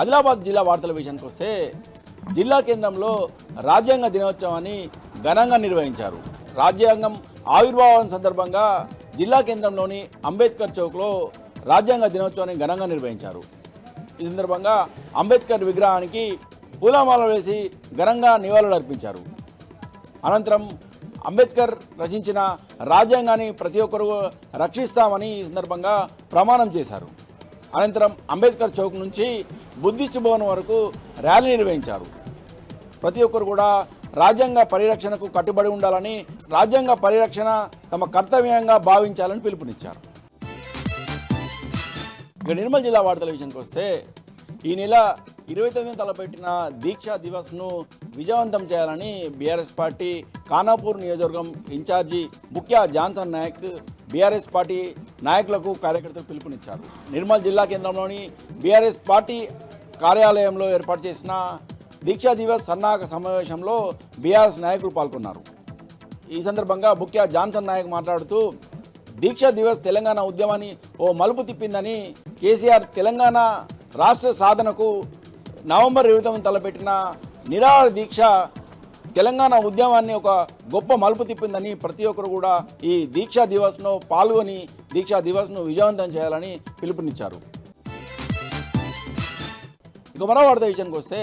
ఆదిలాబాద్ జిల్లా వార్తల విషయానికి వస్తే జిల్లా కేంద్రంలో రాజ్యాంగ దినోత్సవాన్ని ఘనంగా నిర్వహించారు. రాజ్యాంగం ఆవిర్భావం సందర్భంగా జిల్లా కేంద్రంలోని అంబేద్కర్ చౌక్లో రాజ్యాంగ దినోత్సవాన్ని ఘనంగా నిర్వహించారు. ఈ సందర్భంగా అంబేద్కర్ విగ్రహానికి పూలమాలలు వేసి ఘనంగా నివాళులు అర్పించారు. అనంతరం అంబేద్కర్ రచించిన రాజ్యాంగాన్ని ప్రతి ఒక్కరూ రక్షిస్తామని ఈ సందర్భంగా ప్రమాణం చేశారు. అనంతరం అంబేద్కర్ చౌక్ నుంచి బుద్ధిస్ట్ భవన్ వరకు ర్యాలీ నిర్వహించారు. ప్రతి ఒక్కరు కూడా రాజ్యాంగ పరిరక్షణకు కట్టుబడి ఉండాలని, రాజ్యాంగ పరిరక్షణ తమ కర్తవ్యంగా భావించాలని పిలుపునిచ్చారు. ఇక నిర్మల్ జిల్లా వార్తల విషయానికి వస్తే ఈ నెల 29న తలపెట్టిన దీక్షా దివస్ను విజయవంతం చేయాలని బీఆర్ఎస్ పార్టీ ఖానాపూర్ నియోజకవర్గం ఇన్ఛార్జి ముఖ్య జాన్సన్ నాయక్ బీఆర్ఎస్ పార్టీ నాయకులకు కార్యకర్తలకు పిలుపునిచ్చారు. నిర్మల్ జిల్లా కేంద్రంలోని బీఆర్ఎస్ పార్టీ కార్యాలయంలో ఏర్పాటు చేసిన దీక్షా దివస్ సన్నాహక సమావేశంలో బీఆర్ఎస్ నాయకులు పాల్గొన్నారు. ఈ సందర్భంగా ముఖ్య జాన్సన్ నాయక్ మాట్లాడుతూ దీక్షా దివస్ తెలంగాణ ఉద్యమాన్ని ఓ మలుపు తిప్పిందని, కేసీఆర్ తెలంగాణ రాష్ట్ర సాధనకు నవంబర్ 29న తలపెట్టిన నిరాహార దీక్ష తెలంగాణ ఉద్యమాన్ని ఒక గొప్ప మలుపు తిప్పిందని, ప్రతి ఒక్కరు కూడా ఈ దీక్షా దివస్ను పాల్గొని దీక్షా దివస్ను విజయవంతం చేయాలని పిలుపునిచ్చారు. ఇక మరో వార్త విషయానికి వస్తే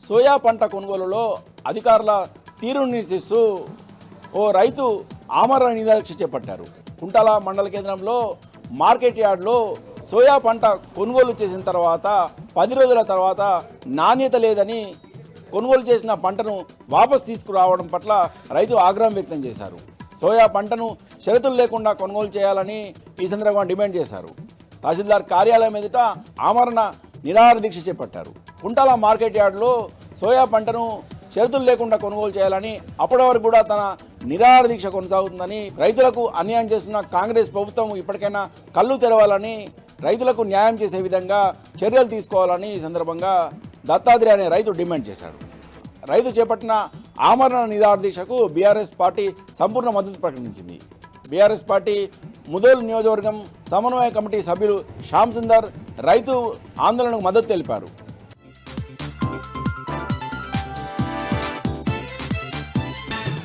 సోయా పంట కొనుగోలులో అధికారుల తీరును నిరసిస్తూ ఓ రైతు ఆమరణ నిరాదీక్ష చేపట్టారు. కుంటాల మండల కేంద్రంలో మార్కెట్ యార్డ్లో సోయా పంట కొనుగోలు చేసిన తర్వాత 10 రోజుల తర్వాత నాణ్యత లేదని, కొనుగోలు చేసిన పంటను వాపసు తీసుకురావడం పట్ల రైతు ఆగ్రహం వ్యక్తం చేశారు. సోయా పంటను షరతులు లేకుండా కొనుగోలు చేయాలని ఈ సందర్భంగా డిమాండ్ చేశారు. తహసీల్దార్ కార్యాలయం ఎదుట ఆమరణ నిరాహార దీక్ష చేపట్టారు. కుంటాల మార్కెట్ యార్డులో సోయా పంటను షరతులు లేకుండా కొనుగోలు చేయాలని, అప్పటి వరకు కూడా తన నిరాహార దీక్ష కొనసాగుతుందని, రైతులకు అన్యాయం చేస్తున్న కాంగ్రెస్ ప్రభుత్వం ఇప్పటికైనా కళ్ళు తెరవాలని, రైతులకు న్యాయం చేసే విధంగా చర్యలు తీసుకోవాలని ఈ సందర్భంగా దత్తాత్రి అనే రైతు డిమాండ్ చేశాడు. రైతు చేపట్టిన ఆమరణ నిరాహార దీక్షకు బీఆర్ఎస్ పార్టీ సంపూర్ణ మద్దతు ప్రకటించింది. బీఆర్ఎస్ పార్టీ ముదోల్ నియోజకవర్గం సమన్వయ కమిటీ సభ్యులు శ్యామ్ సుందర్ రైతు ఆందోళనకు మద్దతు తెలిపారు.